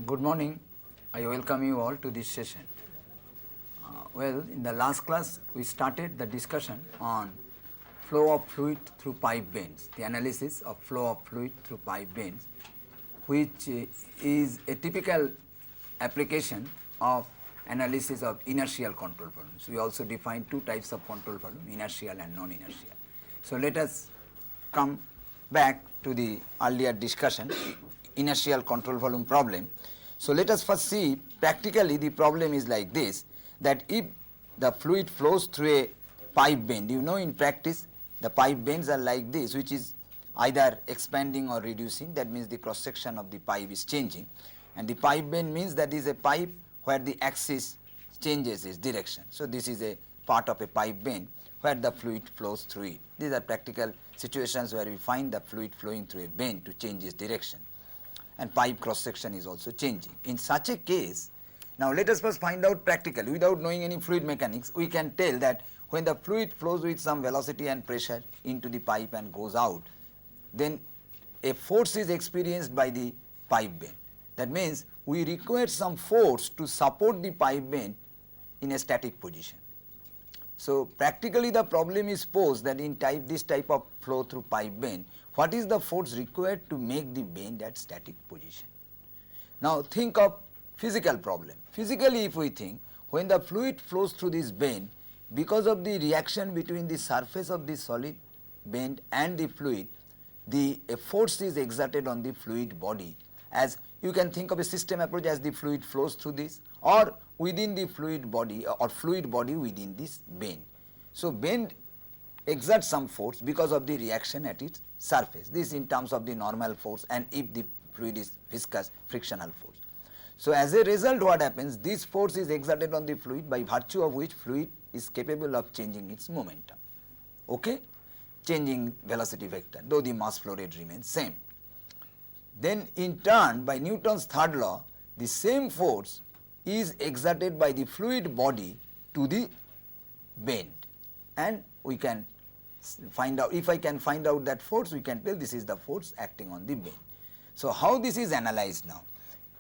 Good morning. I welcome you all to this session. In the last class we started the discussion on flow of fluid through pipe bends, the analysis of flow of fluid through pipe bends, which is a typical application of analysis of inertial control volumes. We also defined two types of control volume, inertial and non-inertial. So let us come back to the earlier discussion, inertial control volume problem. So let us first see practically the problem is like this, that if the fluid flows through a pipe bend, you know in practice the pipe bends are like this, which is either expanding or reducing, that means the cross section of the pipe is changing, and the pipe bend means that is a pipe where the axis changes its direction. So this is a part of a pipe bend where the fluid flows through it. These are practical situations where we find the fluid flowing through a bend to change its direction, and pipe cross section is also changing. In such a case, now let us first find out practically, without knowing any fluid mechanics, we can tell that when the fluid flows with some velocity and pressure into the pipe and goes out, then a force is experienced by the pipe bend. That means we require some force to support the pipe bend in a static position. So practically the problem is posed that in this type of flow through pipe bend, what is the force required to make the bend at static position? Now think of physical problem. Physically if we think, when the fluid flows through this bend, because of the reaction between the surface of the solid bend and the fluid, a force is exerted on the fluid body. As you can think of a system approach as the fluid flows through this, or within the fluid body, or fluid body within this bend. So bend exerts some force because of the reaction at its surface. This in terms of the normal force, and if the fluid is viscous, frictional force. So as a result, what happens, this force is exerted on the fluid, by virtue of which fluid is capable of changing its momentum, okay, changing velocity vector, though the mass flow rate remains same. Then in turn, by Newton's third law, the same force is exerted by the fluid body to the bend, and we can find out, if I can find out that force, we can tell this is the force acting on the bend. So how this is analyzed now?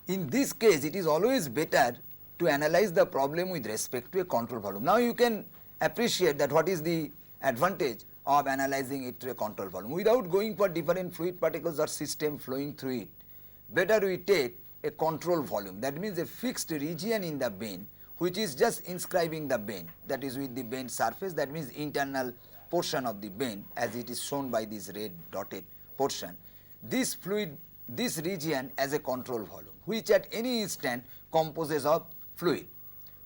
In this case, it is always better to analyze the problem with respect to a control volume. Now you can appreciate that what is the advantage of analyzing it to a control volume. Without going for different fluid particles or system flowing through it, better we take a control volume. That means a fixed region in the bend which is just inscribing the bend, that is with the bend surface, that means internal portion of the bend as it is shown by this red dotted portion. This fluid, this region as a control volume, which at any instant composes of fluid.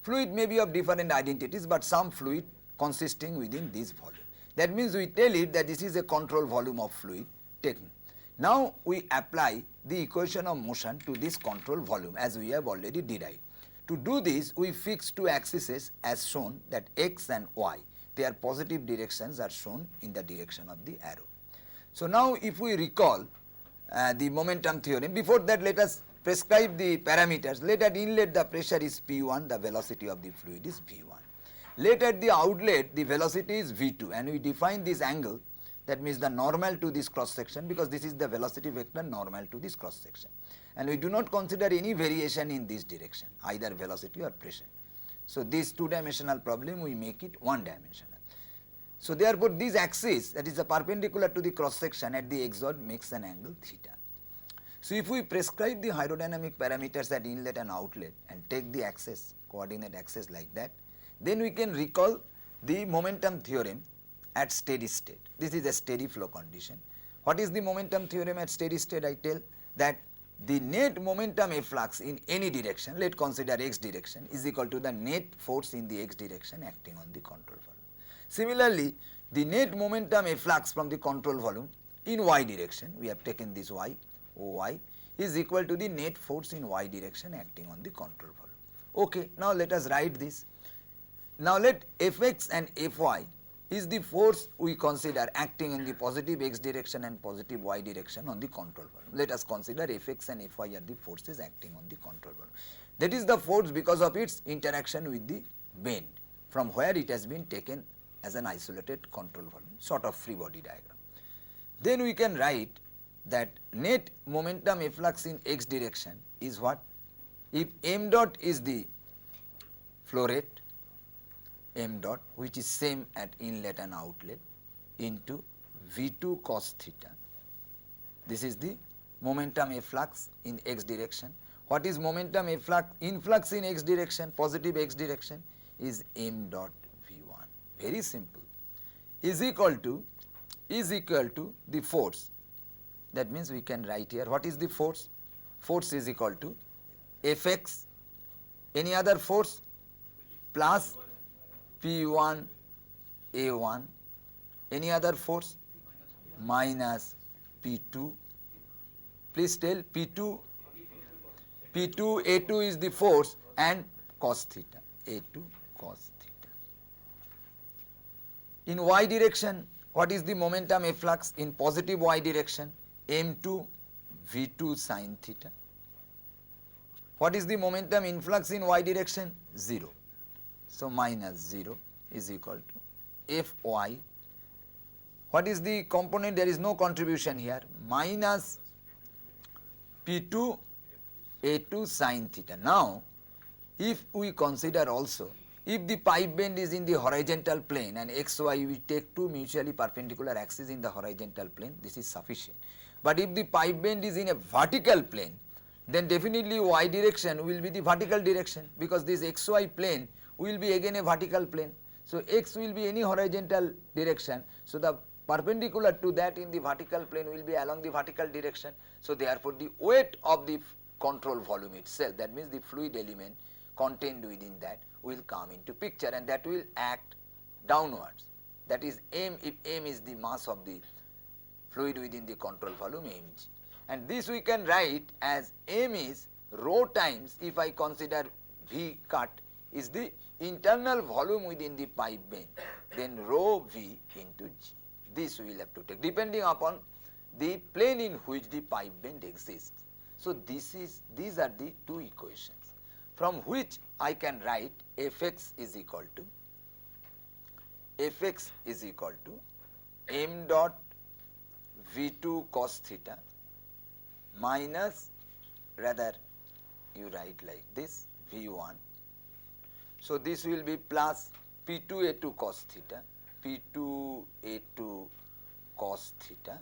Fluid may be of different identities, but some fluid consisting within this volume. That means we tell it that this is a control volume of fluid taken. Now we apply the equation of motion to this control volume as we have already derived. To do this, we fix two axes as shown, that x and y. Their positive directions are shown in the direction of the arrow. So now if we recall the momentum theorem, before that let us prescribe the parameters. Let at inlet the pressure is P1, the velocity of the fluid is V1. Let at the outlet the velocity is V2, and we define this angle, that means the normal to this cross section, because this is the velocity vector normal to this cross section, and we do not consider any variation in this direction, either velocity or pressure. So this two-dimensional problem we make it one-dimensional. So therefore this axis, that is the perpendicular to the cross section at the exot, makes an angle theta. So if we prescribe the hydrodynamic parameters at inlet and outlet and take the axis, coordinate axis like that, then we can recall the momentum theorem at steady state. This is a steady flow condition. What is the momentum theorem at steady state? I tell that the net momentum efflux in any direction, let consider x direction, is equal to the net force in the x direction acting on the control volume. Similarly, the net momentum efflux from the control volume in y direction, we have taken this y, Oy, is equal to the net force in y direction acting on the control volume. Okay, now let us write this. Now let Fx and Fy is the force we consider acting in the positive x direction and positive y direction on the control volume. Let us consider Fx and Fy are the forces acting on the control volume. That is the force because of its interaction with the bend, from where it has been taken as an isolated control volume, sort of free body diagram. Then we can write that net momentum efflux in x direction is what? if m dot is the flow rate, m dot which is same at inlet and outlet into V2 cos theta. This is the momentum efflux in x direction. What is momentum efflux? Influx in x direction, positive x direction is m dot V1. Very simple. Is equal to the force. That means we can write here what is the force? Force is equal to Fx, any other force, plus P1 A1, any other force, minus P2. Please tell P2 A2 is the force and cos theta, A2 cos theta. In y direction, what is the momentum efflux in positive y direction? M2 V2 sin theta. What is the momentum influx in y direction? 0. So minus 0 is equal to Fy. What is the component? There is no contribution here. Minus P2 A2 sin theta. Now, if we consider also, if the pipe bend is in the horizontal plane and xy we take two mutually perpendicular axes in the horizontal plane, this is sufficient. But if the pipe bend is in a vertical plane, then definitely y direction will be the vertical direction, because this xy plane will be again a vertical plane. So x will be any horizontal direction. So the perpendicular to that in the vertical plane will be along the vertical direction. So therefore the weight of the control volume itself, that means the fluid element contained within that, will come into picture, and that will act downwards. That is m, if m is the mass of the fluid within the control volume, mg. And this we can write as m is rho times, if I consider V cut is the internal volume within the pipe bend, then rho V into G. This we will have to take depending upon the plane in which the pipe bend exists. So these are the two equations from which I can write Fx is equal to m dot V2 cos theta minus, rather you write like this, V1. So this will be plus P2 A2 cos theta, P2 A2 cos theta.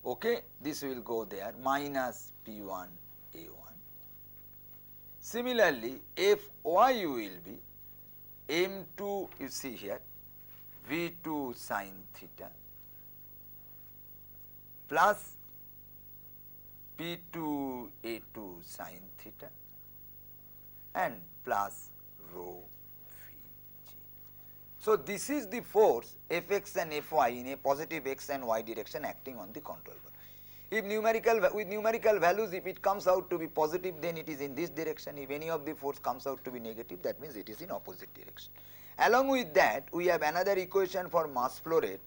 Okay, this will go there, minus P1 A1. Similarly, Fy will be M2, you see here, V2 sin theta plus P2 A2 sin theta and plus rho Vg. So this is the force Fx and Fy in a positive x and y direction acting on the control volume. If with numerical values, if it comes out to be positive, then it is in this direction. If any of the force comes out to be negative, that means it is in opposite direction. Along with that, we have another equation for mass flow rate,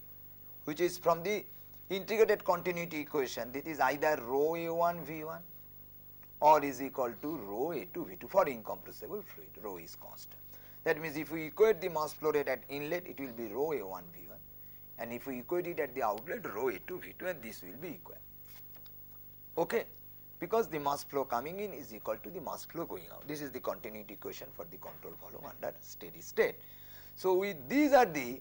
which is from the integrated continuity equation. This is either rho A1 V1 or is equal to rho A2 V2 for incompressible fluid. Rho is constant. That means if we equate the mass flow rate at inlet, it will be rho A1 V1, and if we equate it at the outlet, rho A2 V2, and this will be equal. Okay, because the mass flow coming in is equal to the mass flow going out. This is the continuity equation for the control volume under steady state. So these are the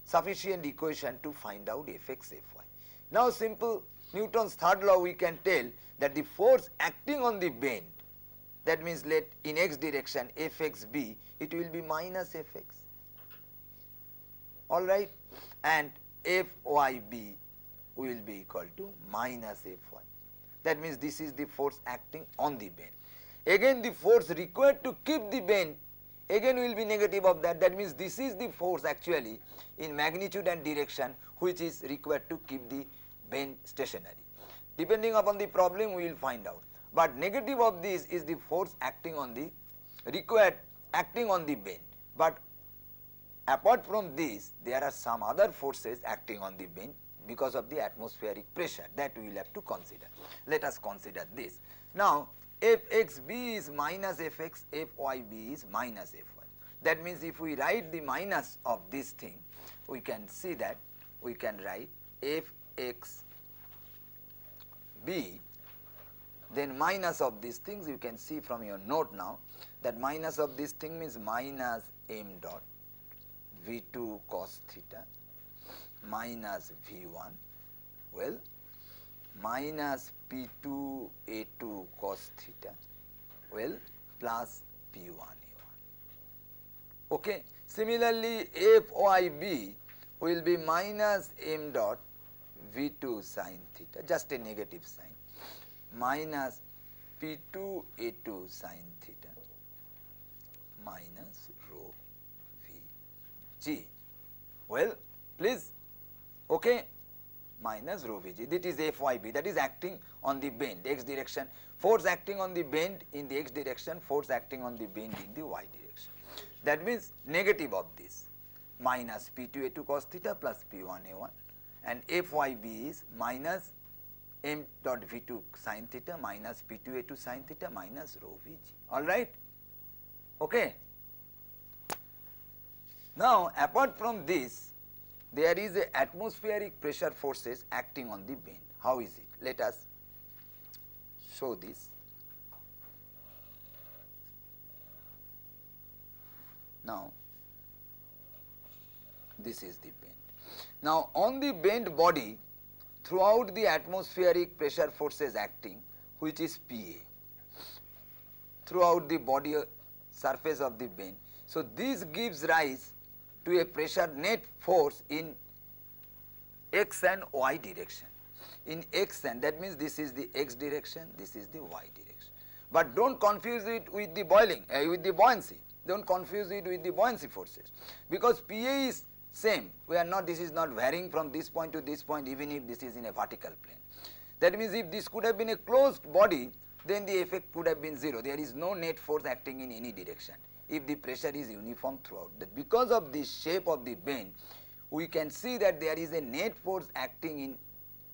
sufficient equation to find out Fx Fy. Now simple Newton's third law, we can tell that the force acting on the bend, that means let in x direction Fx be, it will be minus Fx, alright, and Fyb will be equal to minus Fy. That means this is the force acting on the bend. Again the force required to keep the bend again will be negative of that. That means this is the force actually in magnitude and direction which is required to keep the bend stationary. Depending upon the problem, we will find out. But negative of this is the force acting on the acting on the bend. But apart from this, there are some other forces acting on the bend because of the atmospheric pressure that we will have to consider. Let us consider this. Now, Fxb is minus Fx, Fyb is minus Fy. That means if we write the minus of this thing, we can see that we can write Fxb, then minus of these things you can see from your note now that minus of this thing means minus m dot V2 cos theta minus V1, well, minus P2 A2 cos theta, well, plus P1 A1. Okay. Similarly, FYB will be minus m dot V2 sin theta, just a negative sign, minus P2 A2 sin theta minus rho Vg. Well, please, okay, minus rho Vg. That is FYB, that is acting on the bend, x direction, force acting on the bend in the x direction, force acting on the bend in the y direction. That means negative of this, minus P2 A2 cos theta plus P1 A1, and FYB is minus m dot V2 sin theta minus P2 A2 sin theta minus rho Vg. All right? Okay. Now, apart from this, there is a atmospheric pressure forces acting on the bend. How is it? Let us show this. Now, this is the bend. Now, on the bend body, throughout the atmospheric pressure forces acting, which is Pa, throughout the body surface of the bend. So, this gives rise to a pressure net force in x and y direction. In x, and that means this is the x direction, this is the y direction. But don't confuse it with the with the buoyancy. Don't confuse it with the buoyancy forces, because Pa is same. We are not, this is not varying from this point to this point, even if this is in a vertical plane. That means if this could have been a closed body, then the effect could have been zero. There is no net force acting in any direction if the pressure is uniform throughout. That because of the shape of the bend, we can see that there is a net force acting in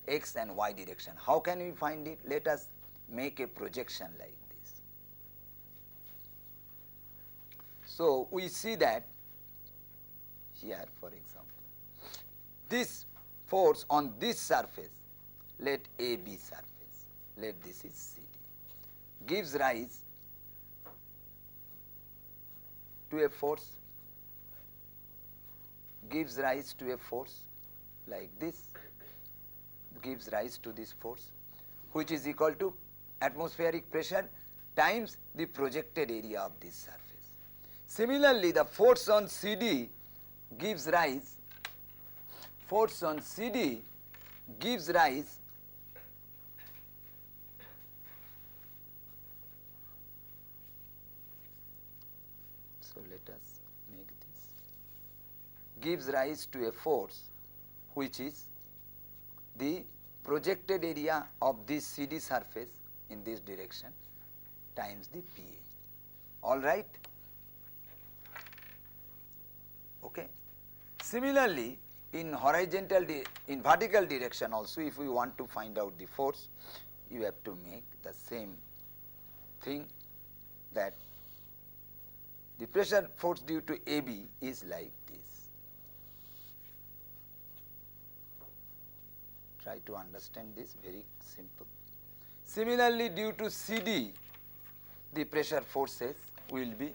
x and y direction. How can we find it? Let us make a projection like this. So, we see that here, for example, this force on this surface, let A be surface, let this is CD, gives rise to a force, gives rise to a force like this, gives rise to this force, which is equal to atmospheric pressure times the projected area of this surface. Similarly, the force on CD gives rise, force on CD gives rise so let us make this, gives rise to a force which is the projected area of this CD surface in this direction times the Pa. All right? Okay. Similarly, in horizontal, in vertical direction also, if we want to find out the force, you have to make the same thing, that the pressure force due to AB is like this. Try to understand this, very simple. Similarly, due to CD, the pressure forces will be,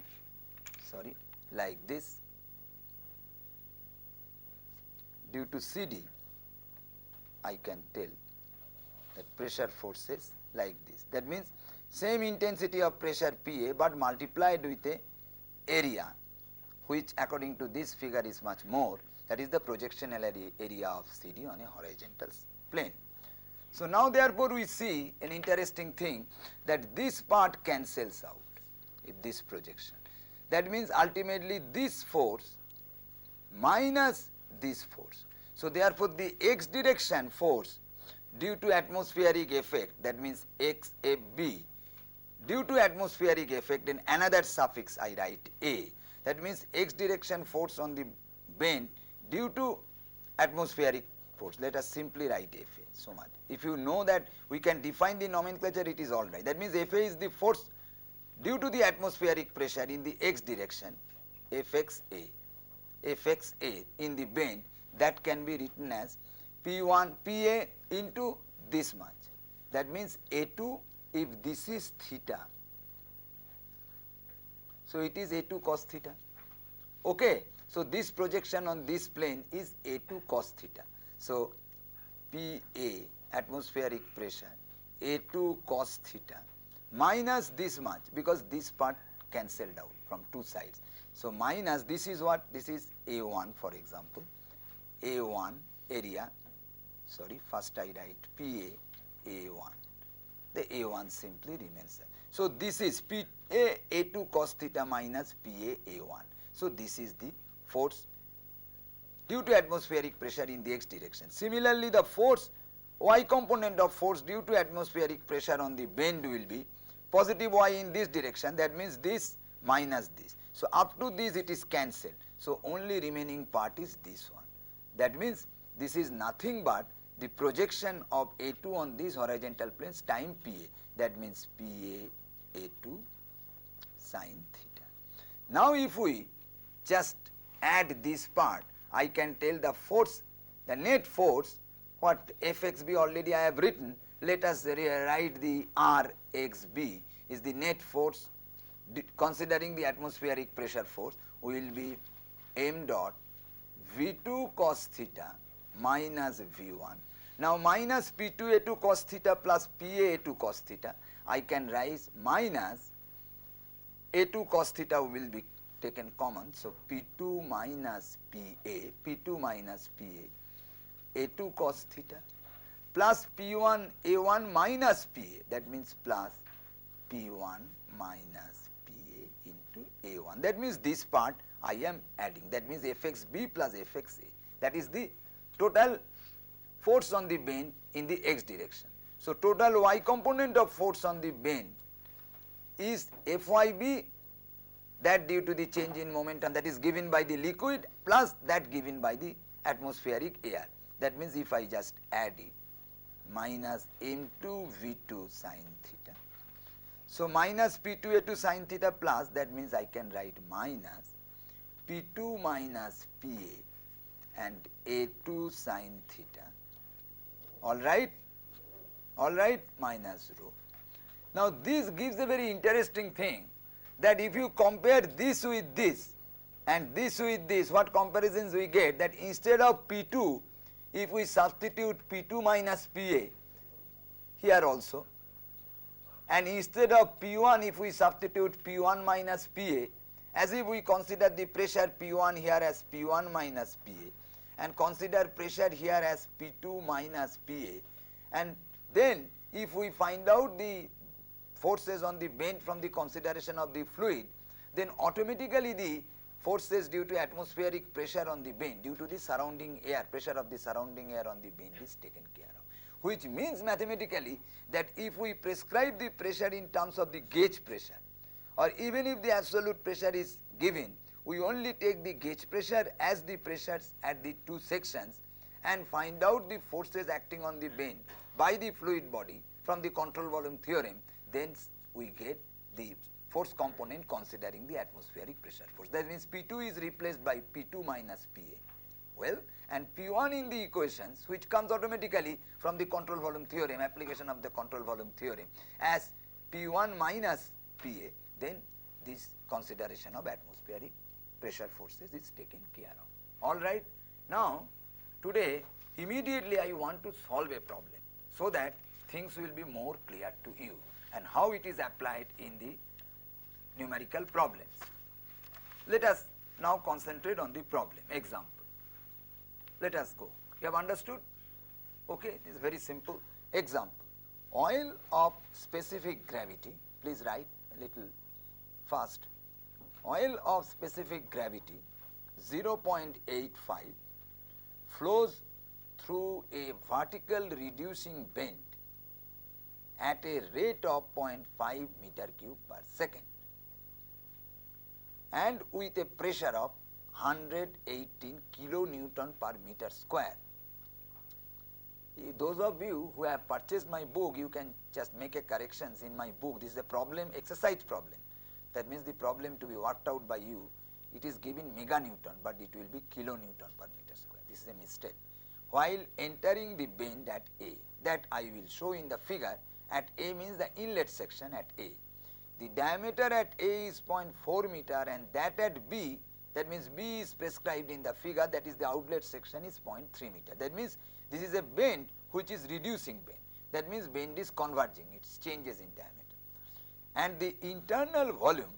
like this. Due to CD, I can tell that pressure forces like this. That means same intensity of pressure Pa, but multiplied with a area, which according to this figure is much more, that is the projectional area of CD on a horizontal plane. So now therefore we see an interesting thing, that this part cancels out if this projection. That means ultimately this force minus this force. So therefore the x direction force due to atmospheric effect, that means XFB, due to atmospheric effect, then another suffix I write A, that means x direction force on the bend due to atmospheric force. Let us simply write Fa, so much. If you know that we can define the nomenclature, it is all right. That means Fa is the force due to the atmospheric pressure in the x direction, Fxa in the bend, that can be written as P1 Pa into this much. That means A2 if this is theta, so it is A2 cos theta. Okay. So this projection on this plane is A2 cos theta. So PA, atmospheric pressure, A2 cos theta minus this much, because this part cancelled out from two sides. So minus, this is what? This is A1 for example, A1 area, sorry, first I write PA A1, the A1 simply remains there. So this is PA A2 cos theta minus PA A1. So this is the force due to atmospheric pressure in the x direction. Similarly, the force, y component of force due to atmospheric pressure on the bend will be positive y in this direction, that means this minus this. So up to this it is cancelled. So only remaining part is this one. That means this is nothing but the projection of A2 on these horizontal planes time PA, that means PA A2 sin theta. Now if we just add this part, I can tell the force, the net force, what Fxb already I have written. Let us write the Rxb is the net force considering the atmospheric pressure force will be m dot V2 cos theta minus V1. Now minus P2 A2 cos theta plus PA A2 cos theta, I can write minus A2 cos theta will be taken common. So P2 minus PA, P2 minus PA, A2 cos theta plus P1 A1 minus PA, that means plus P1 minus PA into A1. That means this part I am adding, that means Fxb plus Fxa, that is the total force on the bend in the x direction. So total y component of force on the bend is Fyb, that due to the change in momentum that is given by the liquid plus that given by the atmospheric air. That means if I just add it, minus m2 v2 sin theta. So minus p2 a2 sin theta plus, that means I can write minus p2 minus pa and a2 sin theta. All right, minus rho. Now this gives a very interesting thing, that if you compare this with this and this with this, what comparisons we get, that instead of P2, if we substitute P2 minus PA here also, and instead of P1 if we substitute P1 minus PA, as if we consider the pressure P1 here as P1 minus PA and consider pressure here as P2 minus PA, and then if we find out the forces on the bend from the consideration of the fluid, then automatically the forces due to atmospheric pressure on the bend due to the surrounding air, pressure of the surrounding air on the bend is taken care of. Which means mathematically that if we prescribe the pressure in terms of the gauge pressure, or even if the absolute pressure is given, we only take the gauge pressure as the pressures at the two sections and find out the forces acting on the bend by the fluid body from the control volume theorem, then we get the force component considering the atmospheric pressure force. That means P2 is replaced by P2 minus PA. Well, and P1 in the equations, which comes automatically from the control volume theorem, application of the control volume theorem, as P1 minus PA, then this consideration of atmospheric pressure forces is taken care of. All right. Now, today immediately I want to solve a problem so that things will be more clear to you and how it is applied in the numerical problems. Let us now concentrate on the problem. Example. Let us go. You have understood? Okay, it is very simple. Example. Oil of specific gravity, please write a little fast. Oil of specific gravity 0.85 flows through a vertical reducing bend at a rate of 0.5 meter cube per second and with a pressure of 118 kilonewton per meter square. Those of you who have purchased my book, you can just make a corrections in my book. This is a problem, exercise problem. That means the problem to be worked out by you, it is given meganewton, but it will be kilonewton per meter square. This is a mistake. While entering the bend at A, that I will show in the figure at A means the inlet section at A. The diameter at A is 0.4 meter and that at B, that means B is prescribed in the figure, that is the outlet section is 0.3 meter. That means this is a bend which is reducing bend. That means bend is converging, it changes in diameter. And the internal volume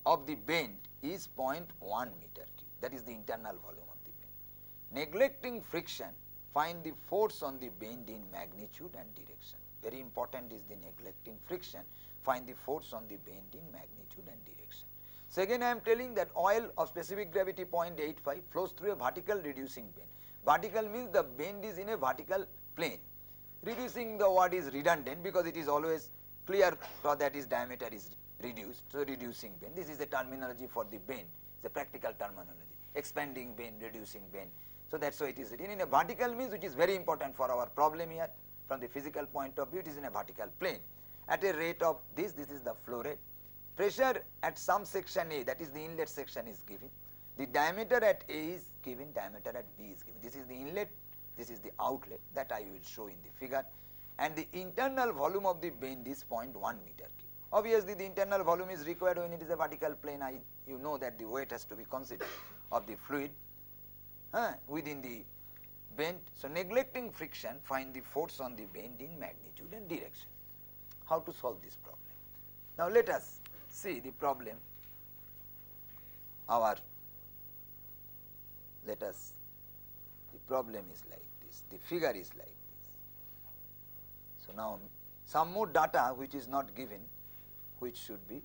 of the bend is 0.1 meter cube, that is the internal volume of the bend. Neglecting friction, find the force on the bend in magnitude and direction. Very important is the neglecting friction, find the force on the bend in magnitude and direction. So again I am telling that oil of specific gravity 0.85 flows through a vertical reducing bend. Vertical means the bend is in a vertical plane. Reducing the word is redundant because it is always clear that its diameter is reduced, so reducing bend. This is the terminology for the bend, it's a practical terminology, expanding bend, reducing bend. So that is why it is written in a vertical means, which is very important for our problem here from the physical point of view, it is in a vertical plane. At a rate of this is the flow rate. Pressure at some section A, that is the inlet section, is given. The diameter at A is given, diameter at B is given. This is the inlet, this is the outlet, that I will show in the figure. And the internal volume of the bend is 0.1 meter cube. Obviously the internal volume is required when it is a vertical plane. You know that the weight has to be considered of the fluid within the bend. So neglecting friction, find the force on the bend in magnitude and direction. How to solve this problem? Now let us see the problem. The problem is like this, the figure is like this. So now some more data which is not given, which should be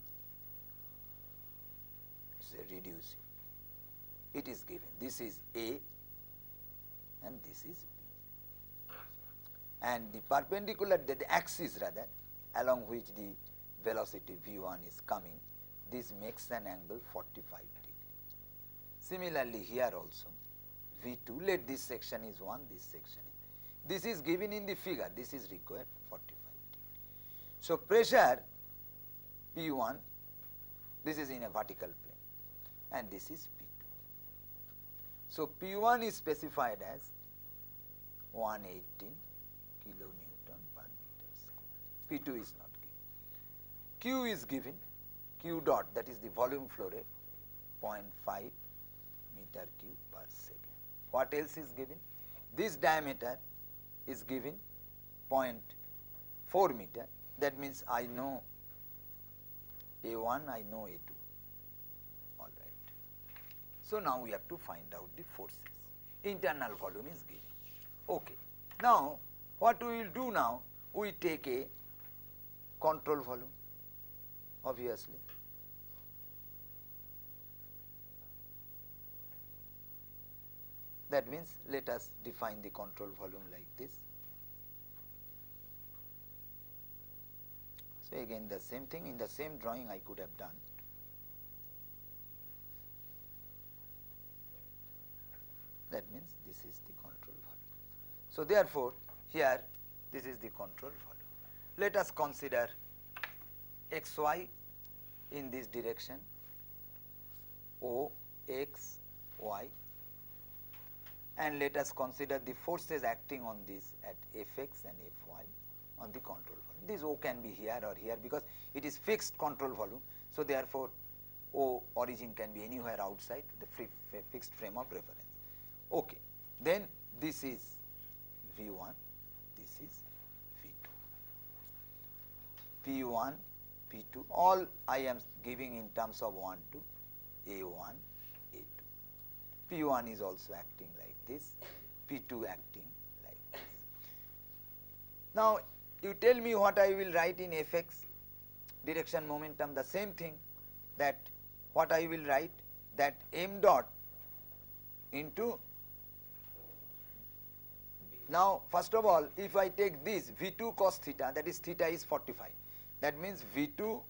reducing. It is given, this is A and this is B. And the perpendicular, the axis rather, along which the velocity V1 is coming, this makes an angle 45 degree. Similarly here also V2, let this section is 1, this section is, this is given in the figure, this is required 45 degree. So pressure P1, this is in a vertical plane and this is P2. So P1 is specified as 118 kilonewton per meter square. P2 is not given. Q is given, Q dot, that is the volume flow rate, 0.5 meter cube per second. What else is given? This diameter is given 0.4 meter, that means I know A1, I know A2, all right. So now we have to find out the forces. Internal volume is given. Okay. Now what we will do now, we take a control volume, obviously. That means let us define the control volume like this. So again the same thing, in the same drawing I could have done. That means this is the control volume. So therefore here this is the control volume. Let us consider xy in this direction, O, x, y, and let us consider the forces acting on this at Fx and Fy on the control volume. This O can be here or here because it is fixed control volume. So therefore O origin can be anywhere outside the fixed frame of reference. Okay. Then this is V1, this is V2. P1, P2, all I am giving in terms of 1 to A1, A2. P1 is also acting like this, P2 acting like this. Now you tell me what I will write in Fx, direction momentum, the same thing, that what I will write, that m dot into, now first of all if I take this V2 cos theta, that is theta is 45, that means V2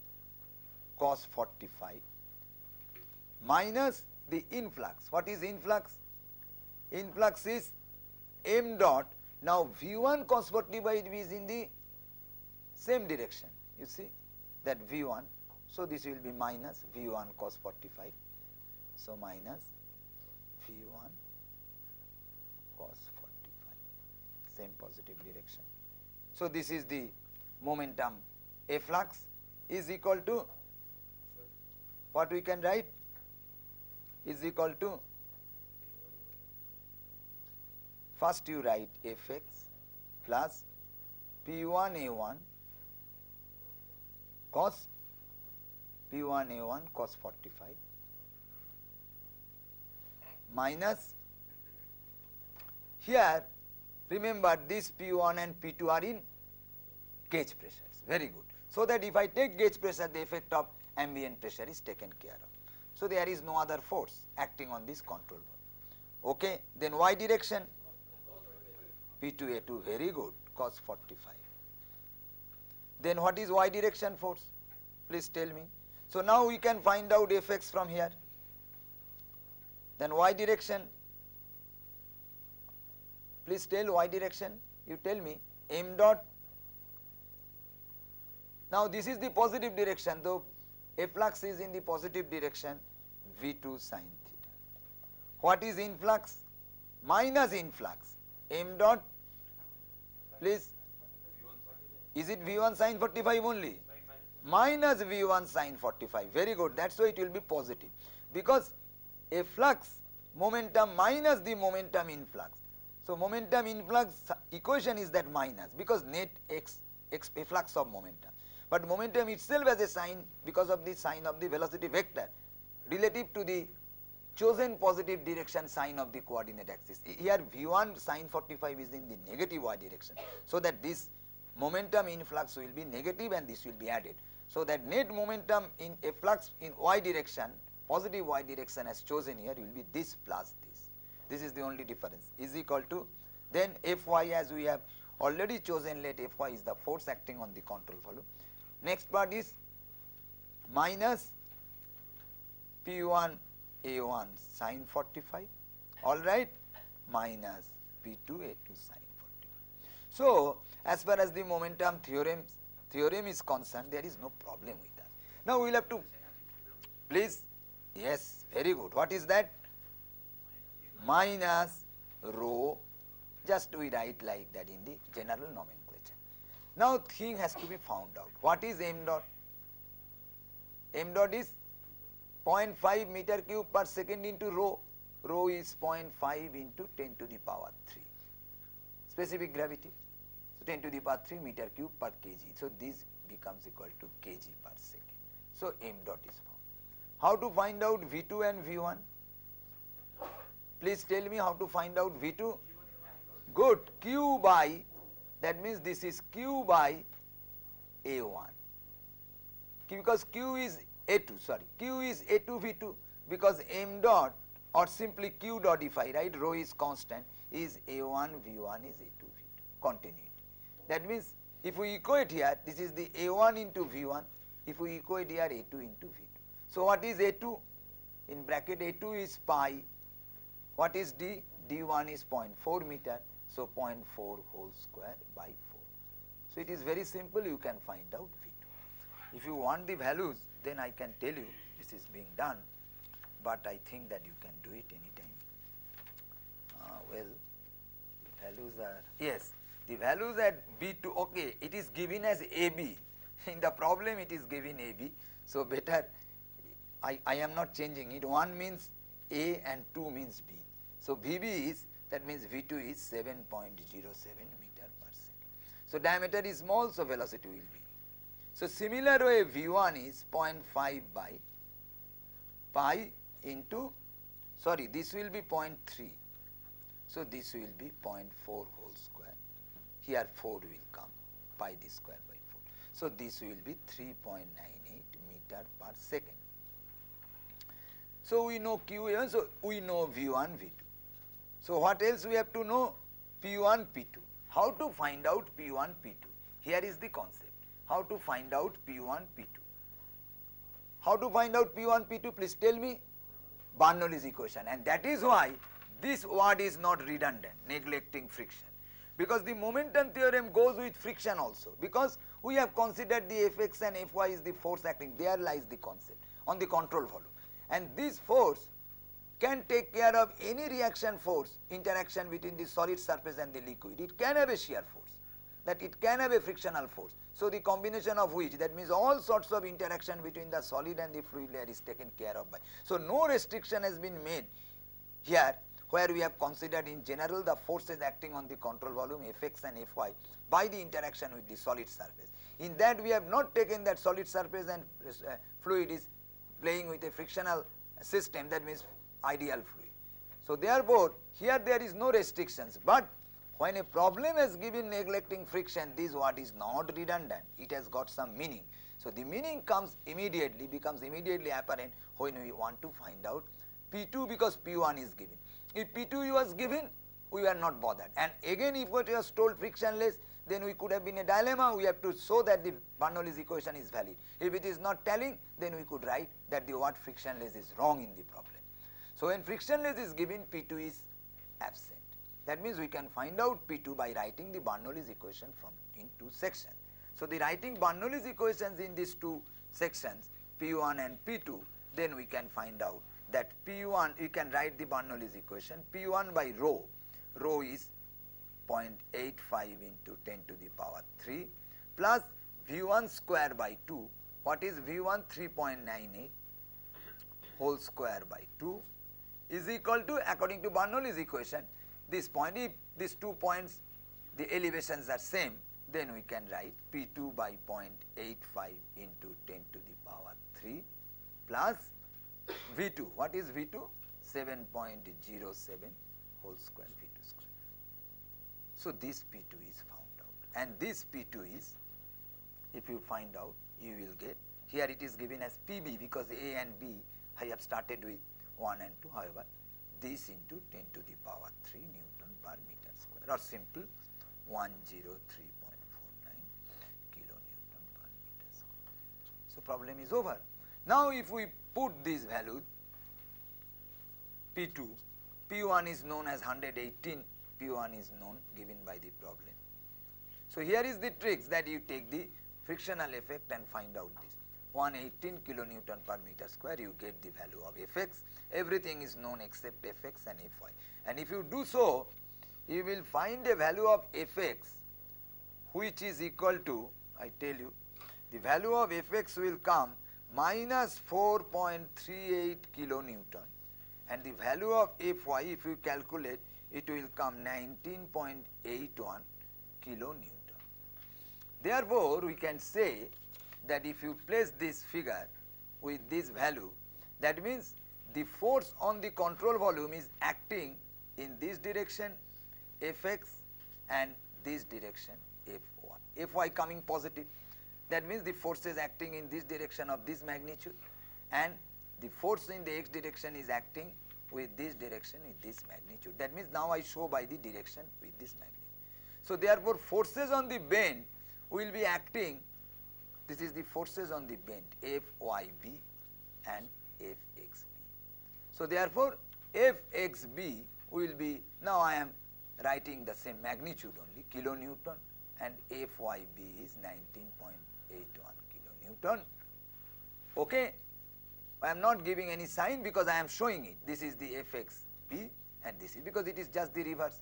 cos 45 minus the influx. What is influx? Influx is m dot. Now V1 cos 45 is in the same direction, you see, that V1. So this will be minus V1 cos 45. So minus V1 cos 45, same positive direction. So this is the momentum efflux is equal to what we can write is equal to, first you write Fx plus P1A1 cos P1A1 cos 45 minus, here remember this P1 and P2 are in gauge pressures, very good. So that if I take gauge pressure, the effect of ambient pressure is taken care of. So there is no other force acting on this control valve. Okay, then y direction P2A2, very good, cos 45. Then what is y direction force? Please tell me. So now we can find out Fx from here. Then y direction, please tell y direction, you tell me m dot. Now this is the positive direction, though efflux is in the positive direction, V2 sin theta. What is influx? Minus influx, m dot, please, is it V1 sin 45 only? Minus V1 sin 45, very good, that is why it will be positive, because efflux momentum minus the momentum influx. So momentum influx equation is that minus, because net x efflux of momentum. But momentum itself has a sign because of the sign of the velocity vector relative to the chosen positive direction sign of the coordinate axis. Here V1 sin 45 is in the negative y direction, so that this momentum influx will be negative and this will be added. So that net momentum in efflux in y direction, positive y direction as chosen here, will be this plus this. This is the only difference, is equal to, then Fy, as we have already chosen, let Fy is the force acting on the control valve. Next part is minus P1 A1 sin 45, all right, minus P2 A2 sin 45. So as far as the momentum theorem is concerned, there is no problem with that. Now we will have to, please, yes, very good. What is that? Minus rho, just we write like that in the general nomenclature. Now thing has to be found out. What is m dot? M dot is 0.5 meter cube per second into rho. Rho is 0.5 into 10 to the power 3. Specific gravity. So 10 to the power 3 meter cube per kg. So this becomes equal to kg per second. So m dot is found. How to find out V2 and V1? Please tell me how to find out V2. Good, Q by, that means this is Q by A1. Because Q is A2, sorry, Q is A2 V2, because m dot, or simply Q dot, if I write rho is constant, is A1 V1 is A2 V2, continuity. That means if we equate here, this is the A1 into V1, if we equate here A2 into V2. So what is A2? In bracket A2 is pi. What is D? D1 is 0.4 meter, so 0.4 whole square by 4. So it is very simple, you can find out V2. If you want the values, then I can tell you this is being done, but I think that you can do it anytime. Well, values are, yes, the values at B2, okay, it is given as AB. In the problem it is given AB, so better, I am not changing it. 1 means A and 2 means B. So VB is, that means V2 is 7.07 meter per second. So diameter is small, so velocity will be. So similar way V1 is 0.5 by pi into, sorry, this will be 0.3. So this will be 0.4 whole square. Here 4 will come, pi the square by 4. So this will be 3.98 meter per second. So we know Q1, so we know V1, V2. So what else we have to know? P1, P2. How to find out P1, P2? Here is the concept. How to find out P1, P2? How to find out P1, P2? Please tell me. Bernoulli's equation. And that is why this word is not redundant, neglecting friction. Because the momentum theorem goes with friction also. Because we have considered the Fx and Fy is the force acting. There lies the concept on the control volume. And this force can take care of any reaction force, interaction between the solid surface and the liquid. It can have a shear force. that it can have a frictional force. So the combination of which, that means all sorts of interaction between the solid and the fluid layer is taken care of by. So no restriction has been made here, where we have considered in general the forces acting on the control volume Fx and Fy by the interaction with the solid surface. In that we have not taken that solid surface and fluid is playing with a frictional system, that means ideal fluid. So therefore, here there is no restrictions, but when a problem is given neglecting friction, this word is not redundant, it has got some meaning. So the meaning becomes immediately apparent when we want to find out P2, because P1 is given. If P2 was given, we were not bothered. And again, if it was told frictionless, then we could have been a dilemma. We have to show that the Bernoulli's equation is valid. If it is not telling, then we could write that the word frictionless is wrong in the problem. So when frictionless is given, P2 is absent. That means we can find out P2 by writing the Bernoulli's equation in two sections. So the writing Bernoulli's equations in these two sections, P1 and P2, then we can find out that P1, you can write the Bernoulli's equation, P1 by rho is 0.85 into 10 to the power 3 plus V1 square by 2, what is V1 3.98 whole square by 2 is equal to, according to Bernoulli's equation, this point, if these 2 points the elevations are same, then we can write P2 by 0.85 into 10 to the power 3 plus V2. What is V2? 7.07 whole square V2 square. So this P2 is found out, and this P2 is, if you find out, you will get, here it is given as PB because A and B I have started with 1 and 2, however, this into 10 to the power 3 Newton per meter square, or simple 103.49 kilonewton per meter square. So problem is over. Now if we put this value P2, P1 is known as 118, P1 is known given by the problem. So here is the tricks, that you take the frictional effect and find out this. 118 kilonewton per meter square, you get the value of Fx. Everything is known except Fx and Fy. And if you do so, you will find a value of Fx which is equal to, I tell you, the value of Fx will come minus 4.38 kilonewton, and the value of Fy, if you calculate, it will come 19.81 kilonewton. Therefore, we can say that if you place this figure with this value, that means the force on the control volume is acting in this direction Fx and this direction Fy. Fy coming positive, that means the force is acting in this direction of this magnitude, and the force in the x direction is acting with this direction with this magnitude. That means now I show by the direction with this magnitude. So therefore, forces on the bend will be acting, this is the forces on the bend Fyb and Fxb. So therefore, Fxb will be, now I am writing the same magnitude only, kilonewton, and Fyb is 19.81 kilonewton. Okay, I am not giving any sign because I am showing it. This is the Fxb and this is, because it is just the reverse,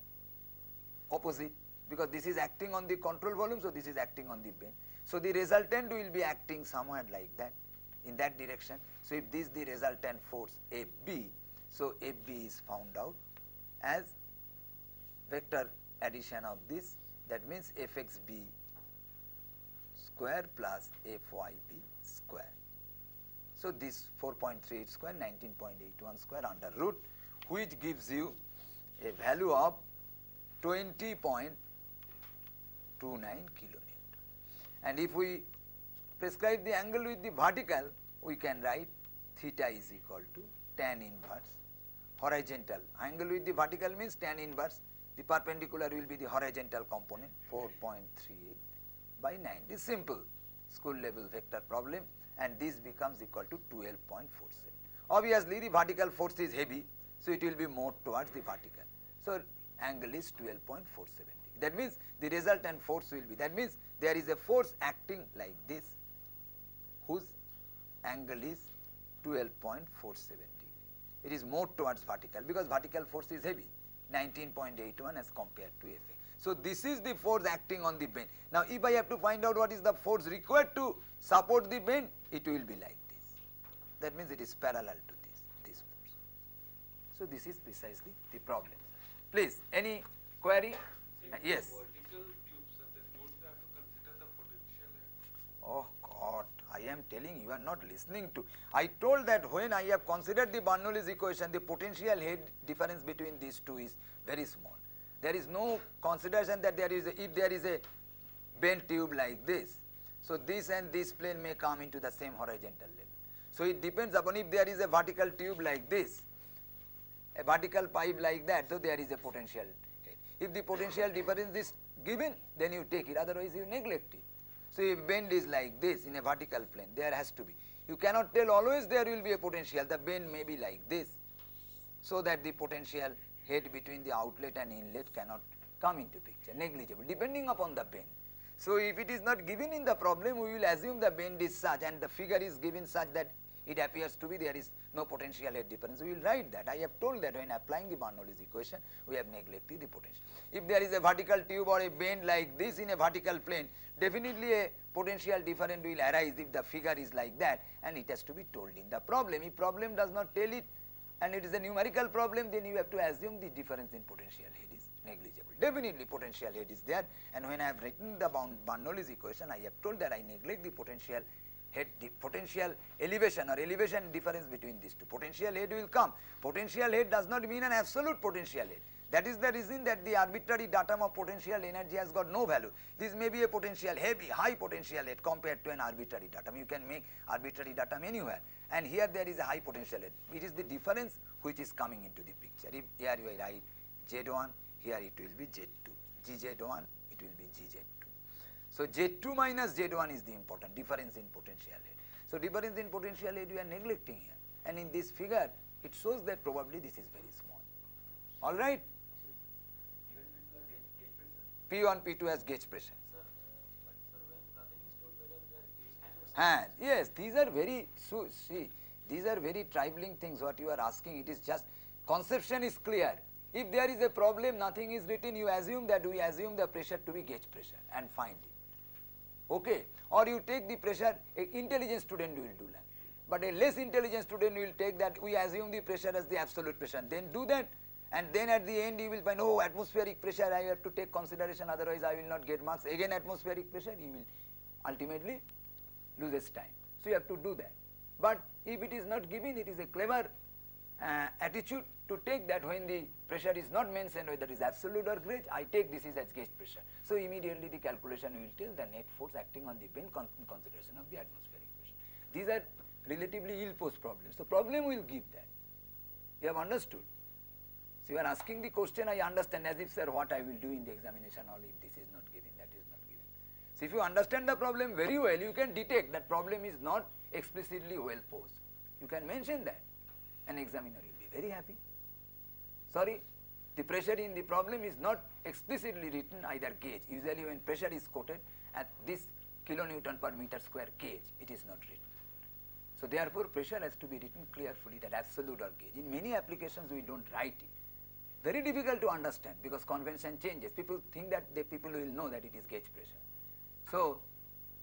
opposite, because this is acting on the control volume, so this is acting on the bend. So the resultant will be acting somewhere like that, in that direction. So if this is the resultant force Fb, so Fb is found out as vector addition of this, that means Fxb square plus Fyb square. So this 4.38 square, 19.81 square under root, which gives you a value of 20.29 kilonewton. And if we prescribe the angle with the vertical, we can write theta is equal to tan inverse horizontal. Angle with the vertical means tan inverse. The perpendicular will be the horizontal component, 4.38 by 9. This is simple school level vector problem, and this becomes equal to 12.47. Obviously, the vertical force is heavy, so it will be more towards the vertical. So angle is 12.47. That means the resultant force will be, that means there is a force acting like this, whose angle is 12.47 degree. It is more towards vertical because vertical force is heavy, 19.81 as compared to Fa. So this is the force acting on the bend. Now if I have to find out what is the force required to support the bend, it will be like this. That means it is parallel to this force. So this is precisely the problem. Please, any query? Yes. Vertical tube, sir, then don't we have to consider the potential head? Oh God, I am telling you are not listening to. I told that when I have considered the Bernoulli's equation, the potential head difference between these two is very small. There is no consideration that if there is a bent tube like this, so this and this plane may come into the same horizontal level. So it depends upon if there is a vertical tube like this, a vertical pipe like that, so there is a potential head. If the potential difference is given, then you take it, otherwise you neglect it. So if bend is like this in a vertical plane, there has to be. You cannot tell always there will be a potential, the bend may be like this, so that the potential head between the outlet and inlet cannot come into picture, negligible, depending upon the bend. So if it is not given in the problem, we will assume the bend is such and the figure is given such that it appears to be there is no potential head difference. We will write that. I have told that when applying the Bernoulli's equation, we have neglected the potential. If there is a vertical tube or a bend like this in a vertical plane, definitely a potential difference will arise if the figure is like that, and it has to be told in the problem. If problem does not tell it and it is a numerical problem, then you have to assume the difference in potential head is negligible. Definitely potential head is there, and when I have written the Bernoulli's equation, I have told that I neglect the potential head, the potential elevation or elevation difference between these two. Potential head will come. Potential head does not mean an absolute potential head. That is the reason that the arbitrary datum of potential energy has got no value. This may be a potential heavy, high potential head compared to an arbitrary datum. You can make arbitrary datum anywhere, and here there is a high potential head. It is the difference which is coming into the picture. If here you write Z1, here it will be Z2. GZ1, it will be GZ2. So Z2 minus Z1 is the important difference in potential head. So difference in potential head we are neglecting here, and in this figure it shows that probably this is very small. All right. P1, P2 has gauge pressure. Yes, these are very, so see, these are very trifling things what you are asking. It is just, conception is clear. If there is a problem, nothing is written, you assume that we assume the pressure to be gauge pressure and find it. Okay, or you take the pressure, an intelligent student will do that. But a less intelligent student will take that we assume the pressure as the absolute pressure, then do that, and then at the end you will find, oh, atmospheric pressure I have to take consideration, otherwise I will not get marks. Again atmospheric pressure, you will ultimately loses time. So you have to do that. But if it is not given, it is a clever attitude to take that when the pressure is not mentioned, whether it is absolute or gauge, I take this is as gauge pressure. So immediately the calculation will tell the net force acting on the bend in consideration of the atmospheric pressure. These are relatively ill-posed problems. The problem will give that. You have understood. So you are asking the question, I understand, as if, sir, what I will do in the examination, or if this is not given, that is not given. So if you understand the problem very well, you can detect that problem is not explicitly well posed. You can mention that, an examiner will be very happy. Sorry, the pressure in the problem is not explicitly written either gauge. Usually when pressure is quoted at this kilonewton per meter square gauge, it is not written. So therefore pressure has to be written clearly, that absolute or gauge. In many applications we don't write it. Very difficult to understand because convention changes. People think that the people will know that it is gauge pressure. So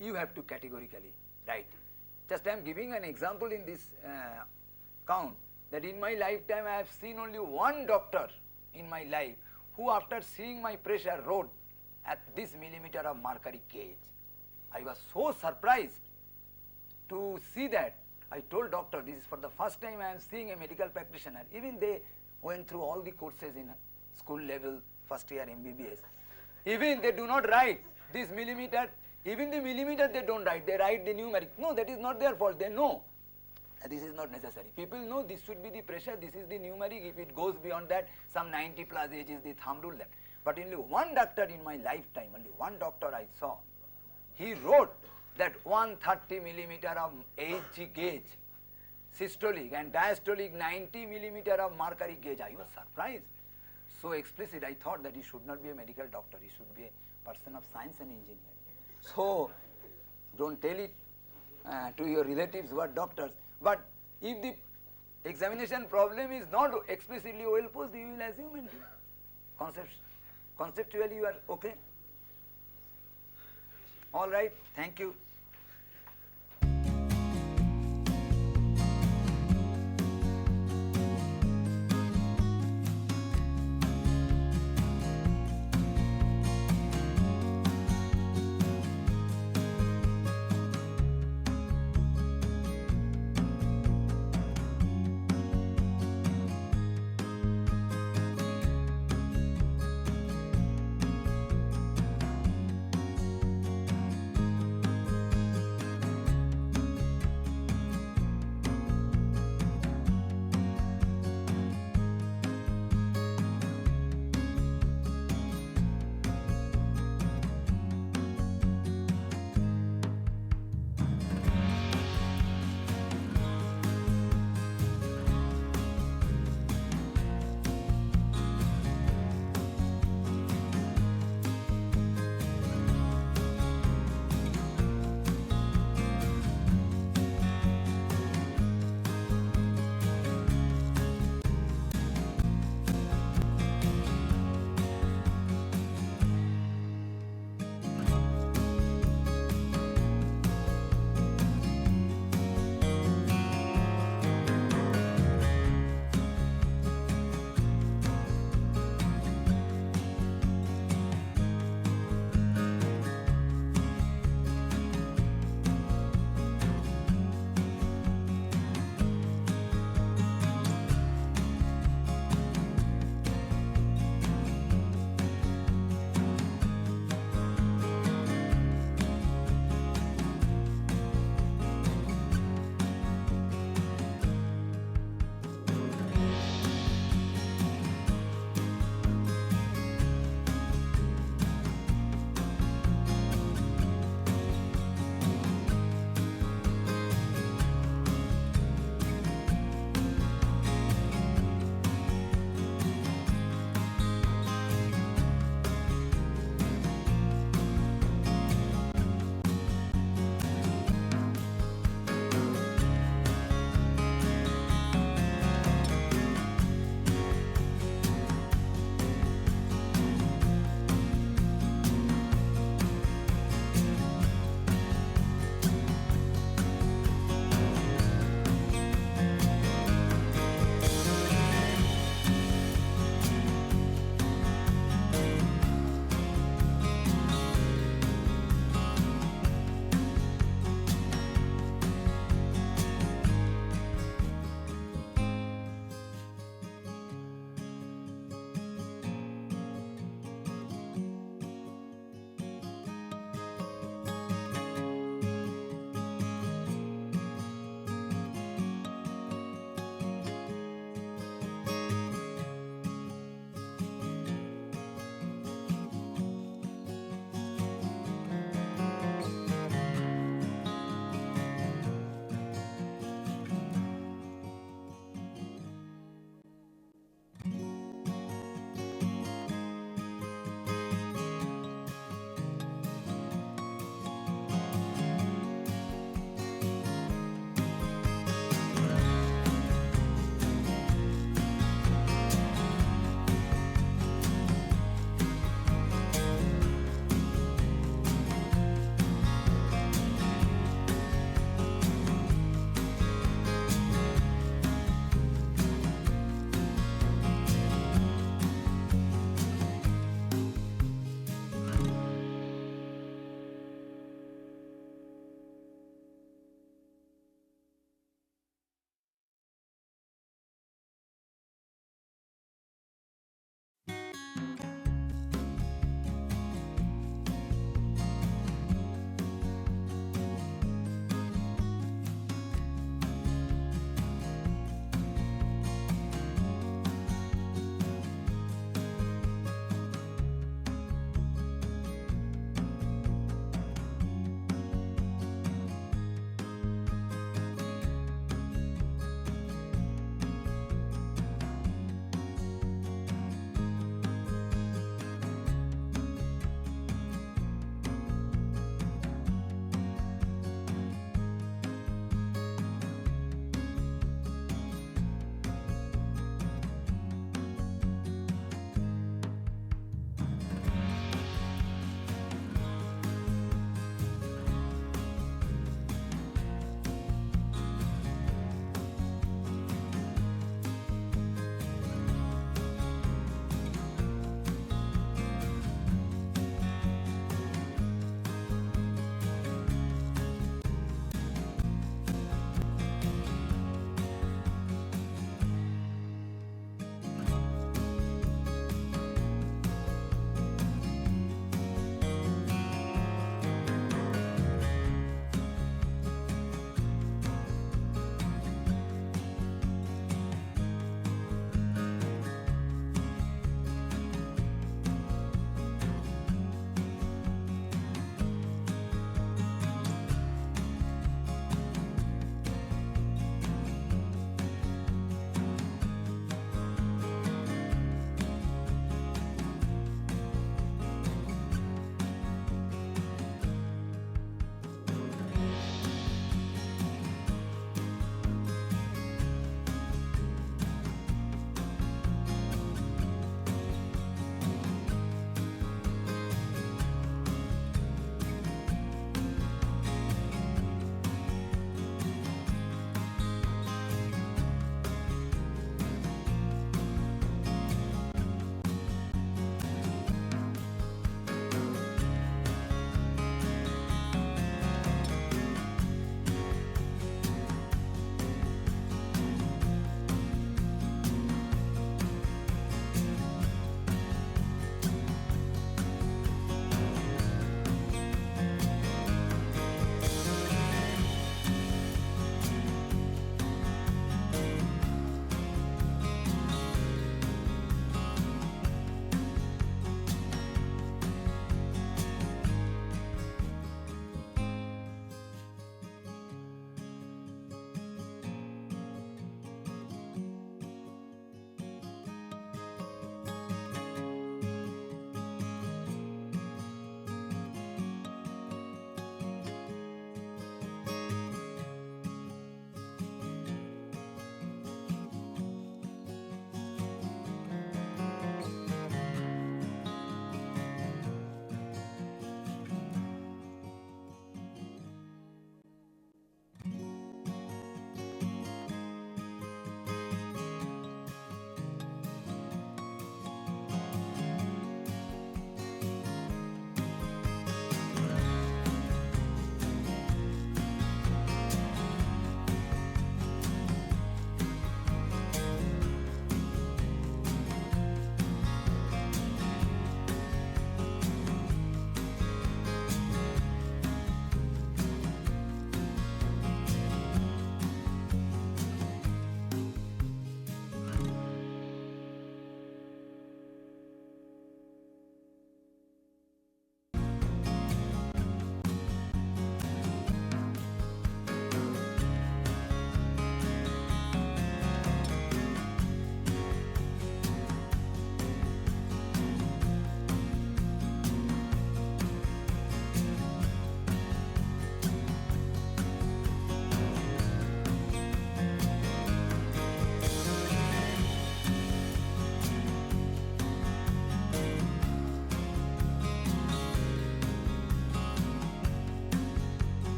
you have to categorically write it. Just I am giving an example in this count, that in my lifetime I have seen only one doctor in my life who, after seeing my pressure, wrote at this millimeter of mercury gauge. I was so surprised to see that. I told doctor, this is for the first time I am seeing a medical practitioner. Even they went through all the courses in school level, first year MBBS. Even they do not write this millimeter, even the millimeter they don't write, they write the numeric. No, that is not their fault, they know. This is not necessary. People know this should be the pressure, this is the numeric. If it goes beyond that, some 90 plus age is the thumb rule. That. But only one doctor in my lifetime, only one doctor I saw, he wrote that 130 millimeter of Hg gauge, systolic, and diastolic 90 millimeter of mercury gauge. I was surprised. So explicit, I thought that he should not be a medical doctor, he should be a person of science and engineering. So don't tell it to your relatives who are doctors. But if the examination problem is not explicitly well posed, you will assume and Conceptually you are okay? All right, thank you.